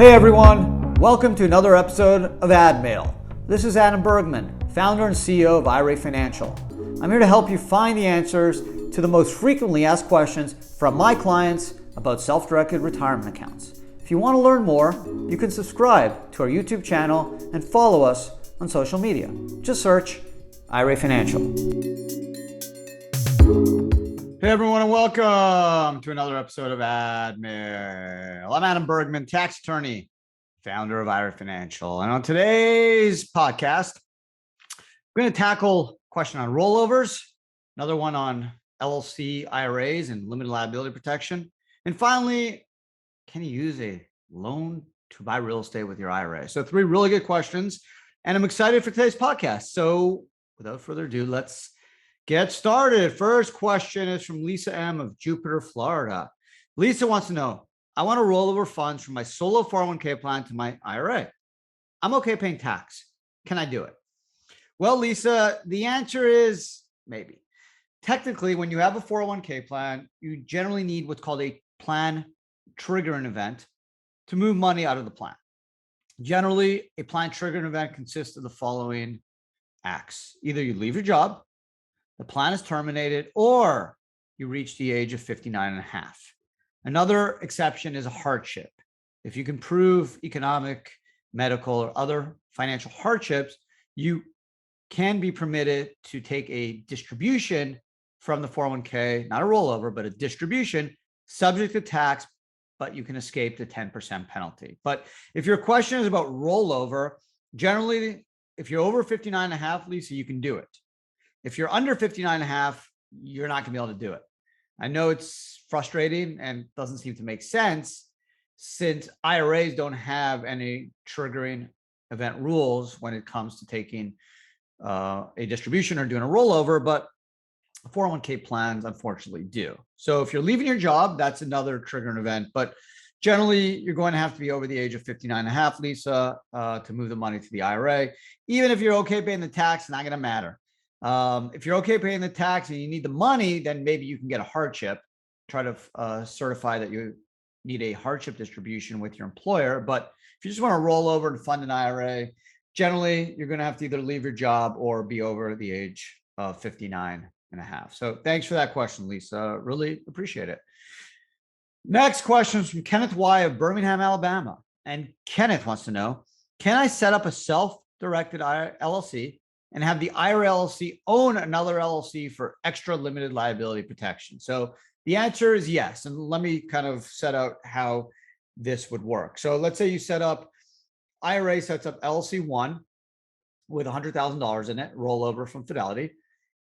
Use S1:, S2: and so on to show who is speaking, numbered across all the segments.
S1: Hey everyone, welcome to another episode of ADMAIL. This is Adam Bergman, founder and CEO of IRA Financial. I'm here to help you find the answers to the most frequently asked questions from my clients about self-directed retirement accounts. If you want to learn more, you can subscribe to our YouTube channel and follow us on social media. Just search IRA Financial. Hey everyone, and welcome to another episode of ADMAIL. I'm Adam Bergman, tax attorney, founder of IRA Financial. And on today's podcast, we're going to tackle a question on rollovers, another one on LLC IRAs and limited liability protection. And finally, can you use a loan to buy real estate with your IRA? So 3 really good questions, and I'm excited for today's podcast. So without further ado, let's get started. First question is from Lisa M. of Jupiter, Florida. Lisa wants to know, I want to roll over funds from my solo 401k plan to my IRA. I'm okay paying tax. Can I do it? Well, Lisa, the answer is maybe. Technically, when you have a 401k plan, you generally need what's called a plan triggering event to move money out of the plan. Generally, a plan triggering event consists of the following acts. Either you leave your job, the plan is terminated, or you reach the age of 59 and a half. Another exception is a hardship. If you can prove economic, medical, or other financial hardships, you can be permitted to take a distribution from the 401k, not a rollover, but a distribution subject to tax, but you can escape the 10% penalty. But if your question is about rollover, generally, if you're over 59 and a half, Lisa, you can do it. If you're under 59 and a half, you're not going to be able to do it. I know it's frustrating and doesn't seem to make sense since IRAs don't have any triggering event rules when it comes to taking a distribution or doing a rollover, but 401k plans unfortunately do. So if you're leaving your job, that's another triggering event, but generally you're going to have to be over the age of 59 and a half, Lisa, to move the money to the IRA. Even if you're okay paying the tax, it's not going to matter. If you're okay paying the tax and you need the money, then maybe you can get a hardship, try to certify that you need a hardship distribution with your employer. But if you just want to roll over and fund an IRA, generally you're going to have to either leave your job or be over the age of 59 and a half. So thanks for that question, Lisa. Really appreciate it. Next question is from Kenneth Y. of Birmingham, Alabama. And Kenneth wants to know, can I set up a self-directed IRA LLC and have the IRA LLC own another LLC for extra limited liability protection? So the answer is yes. And let me kind of set out how this would work. So let's say you set up, IRA sets up LLC 1 with $100,000 in it, rollover from Fidelity.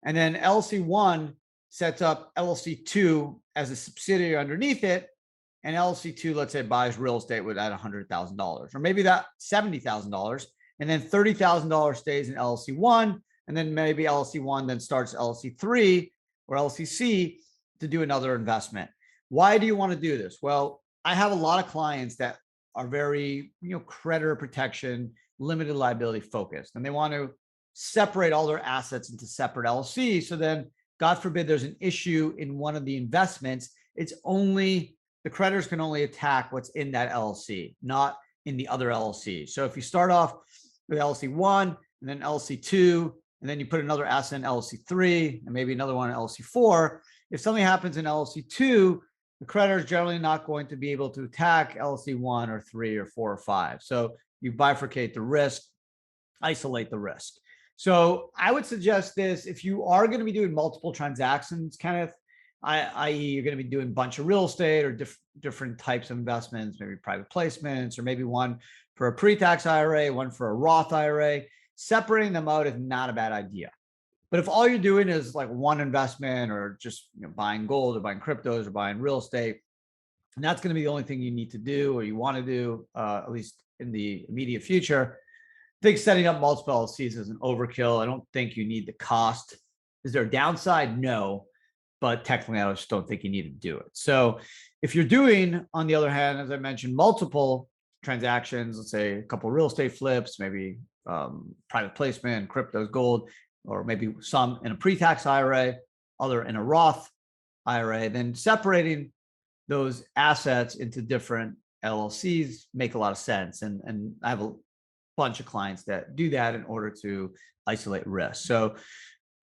S1: And then LLC 1 sets up LLC 2 as a subsidiary underneath it. And LLC 2, let's say, buys real estate with that $100,000, or maybe that $70,000. And then $30,000 stays in LLC 1, and then maybe LLC 1 then starts LLC 3 or LLC to do another investment. Why do you want to do this? Well, I have a lot of clients that are very, creditor protection, limited liability focused, and they want to separate all their assets into separate LLCs. So then, God forbid, there's an issue in one of the investments. It's only the creditors can only attack what's in that LLC, not in the other LLC. So if you start off with LLC 1 and then LLC 2, and then you put another asset in LLC 3 and maybe another one in LLC 4, if something happens in LLC 2, the creditor is generally not going to be able to attack LLC 1 or 3 or 4 or 5. So you bifurcate the risk, isolate the risk. So I would suggest this if you are going to be doing multiple transactions, Kenneth, i.e. you're going to be doing a bunch of real estate or different types of investments, maybe private placements, or maybe one for a pre-tax IRA, one for a Roth IRA. Separating them out is not a bad idea. But if all you're doing is like one investment or just buying gold or buying cryptos or buying real estate, and that's going to be the only thing you need to do or you want to do, at least in the immediate future, I think setting up multiple LLCs is an overkill. I don't think you need the cost. Is there a downside? No. But technically, I just don't think you need to do it. So if you're doing, on the other hand, as I mentioned, multiple transactions, let's say a couple of real estate flips, maybe private placement, cryptos, gold, or maybe some in a pre-tax IRA, other in a Roth IRA, then separating those assets into different LLCs make a lot of sense. And I have a bunch of clients that do that in order to isolate risk. So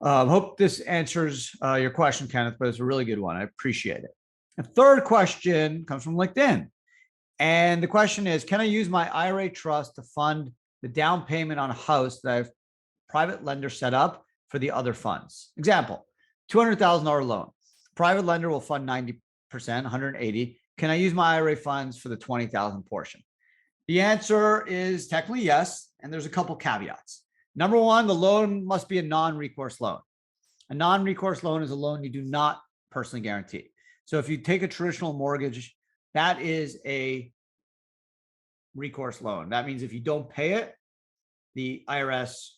S1: hope this answers your question, Kenneth, but it's a really good one. I appreciate it. The third question comes from LinkedIn. And the question is, can I use my IRA trust to fund the down payment on a house that I have private lender set up for the other funds? Example, $200,000 loan. Private lender will fund 90%, 180. Can I use my IRA funds for the 20,000 portion? The answer is technically yes, and there's a couple caveats. Number one, the loan must be a non-recourse loan. A non-recourse loan is a loan you do not personally guarantee. So if you take a traditional mortgage, that is a recourse loan. That means if you don't pay it, the IRS,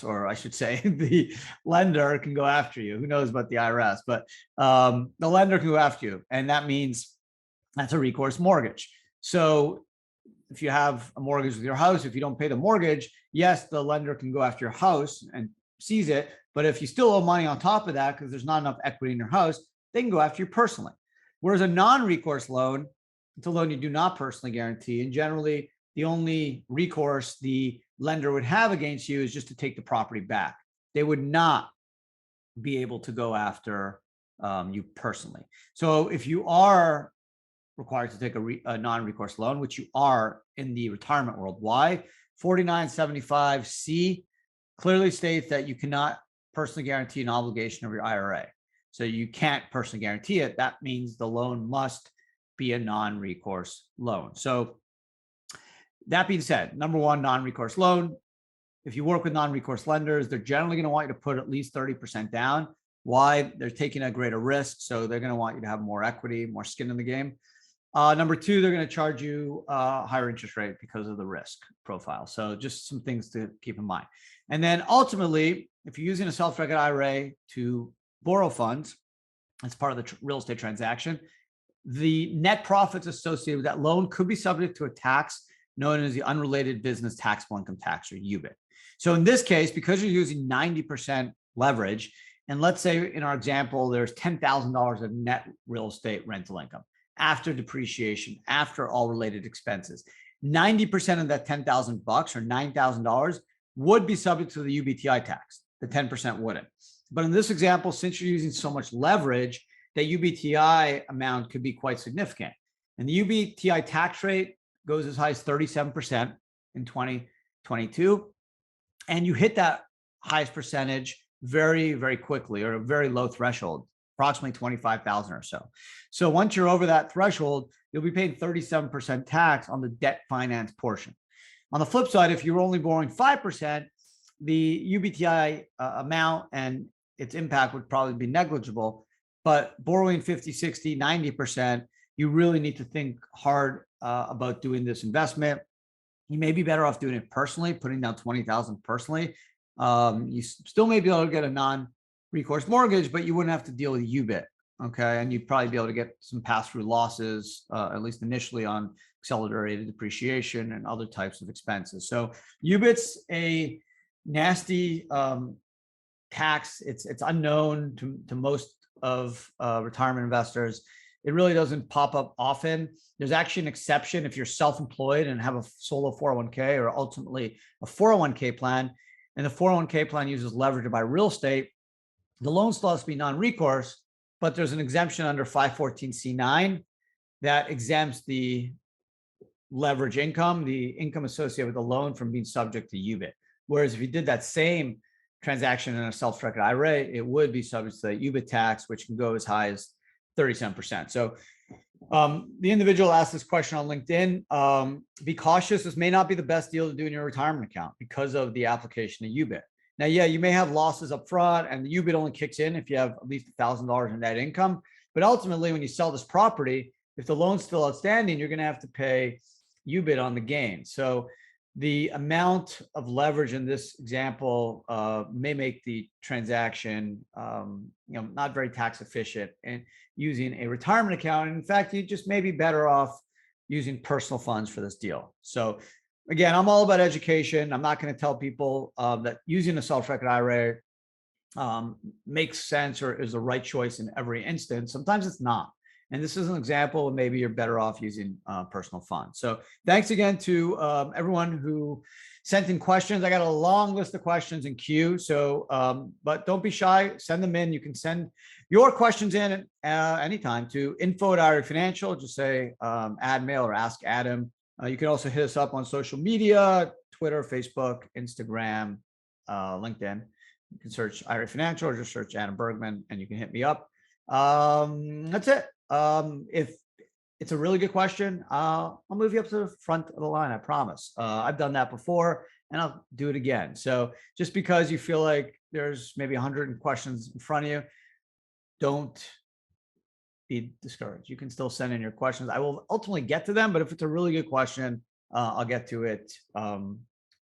S1: or I should say the lender can go after you. Who knows about the IRS, but the lender can go after you. And that means that's a recourse mortgage. So if you have a mortgage with your house, if you don't pay the mortgage, yes, the lender can go after your house and seize it. But if you still owe money on top of that, because there's not enough equity in your house, they can go after you personally. Whereas a non-recourse loan, it's a loan you do not personally guarantee. And generally, the only recourse the lender would have against you is just to take the property back. They would not be able to go after you personally. So if you are required to take a non-recourse loan, which you are in the retirement world, why? 4975C clearly states that you cannot personally guarantee an obligation of your IRA. So you can't personally guarantee it. That means the loan must be a non-recourse loan. So that being said, number one, non-recourse loan. If you work with non-recourse lenders, they're generally going to want you to put at least 30% down. Why? They're taking a greater risk. So they're going to want you to have more equity, more skin in the game. Number two, they're going to charge you a higher interest rate because of the risk profile. So just some things to keep in mind. And then ultimately, if you're using a self-directed IRA to borrow funds as part of the real estate transaction, the net profits associated with that loan could be subject to a tax known as the unrelated business taxable income tax, or UBIT. So in this case, because you're using 90% leverage, and let's say in our example, there's $10,000 of net real estate rental income after depreciation, after all related expenses, 90% of that $10,000 or $9,000 would be subject to the UBTI tax. The 10% wouldn't. But in this example, since you're using so much leverage, that UBTI amount could be quite significant. And the UBTI tax rate goes as high as 37% in 2022. And you hit that highest percentage very, very quickly, or a very low threshold, approximately 25,000 or so. So once you're over that threshold, you'll be paying 37% tax on the debt finance portion. On the flip side, if you're only borrowing 5%, the UBTI amount and its impact would probably be negligible. But borrowing 50, 60, 90%, you really need to think hard about doing this investment. You may be better off doing it personally, putting down 20,000 personally. You still may be able to get a non-recourse mortgage, but you wouldn't have to deal with UBIT. Okay. And you'd probably be able to get some pass-through losses, at least initially, on accelerated depreciation and other types of expenses. So UBIT's a nasty tax. It's unknown to most of retirement investors. It really doesn't pop up often. There's actually an exception if you're self-employed and have a solo 401k, or ultimately a 401k plan, and the 401k plan uses leverage to buy real estate. The loan still has to be non-recourse, but there's an exemption under 514c9 that exempts the leverage income, the income associated with the loan, from being subject to UBIT. Whereas if you did that same transaction in a self-directed IRA, it would be subject to the UBIT tax, which can go as high as 37%. So the individual asked this question on LinkedIn. Be cautious. This may not be the best deal to do in your retirement account because of the application of UBIT. Now, yeah, you may have losses up front, and the UBIT only kicks in if you have at least $1,000 in net income. But ultimately, when you sell this property, if the loan's still outstanding, you're going to have to pay UBIT on the gain. So the amount of leverage in this example may make the transaction not very tax efficient, and using a retirement account. And in fact, you just may be better off using personal funds for this deal. So again, I'm all about education. I'm not going to tell people that using a self-directed IRA makes sense or is the right choice in every instance. Sometimes it's not. And this is an example of maybe you're better off using personal funds. So thanks again to everyone who sent in questions. I got a long list of questions in queue. So, but don't be shy, send them in. You can send your questions in anytime to info@IRA Financial. Just say ADMAIL or Ask Adam. You can also hit us up on social media, Twitter, Facebook, Instagram, LinkedIn. You can search IRA Financial or just search Adam Bergman and you can hit me up. That's it. If it's a really good question, I'll move you up to the front of the line. I promise. I've done that before and I'll do it again. So just because you feel like there's maybe 100 questions in front of you, don't be discouraged. You can still send in your questions. I will ultimately get to them, but if it's a really good question, I'll get to it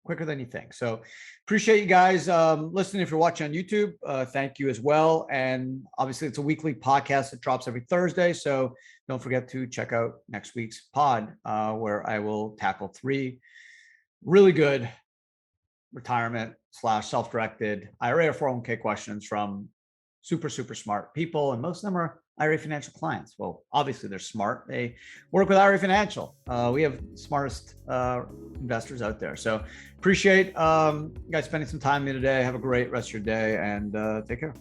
S1: quicker than you think. So appreciate you guys listening. If you're watching on YouTube, thank you as well. And obviously it's a weekly podcast that drops every Thursday. So don't forget to check out next week's pod where I will tackle 3 really good retirement / self-directed IRA or 401k questions from super smart people. And most of them are IRA Financial clients. Well, obviously they're smart. They work with IRA Financial. We have smartest investors out there. So appreciate you guys spending some time with me today. Have a great rest of your day and take care.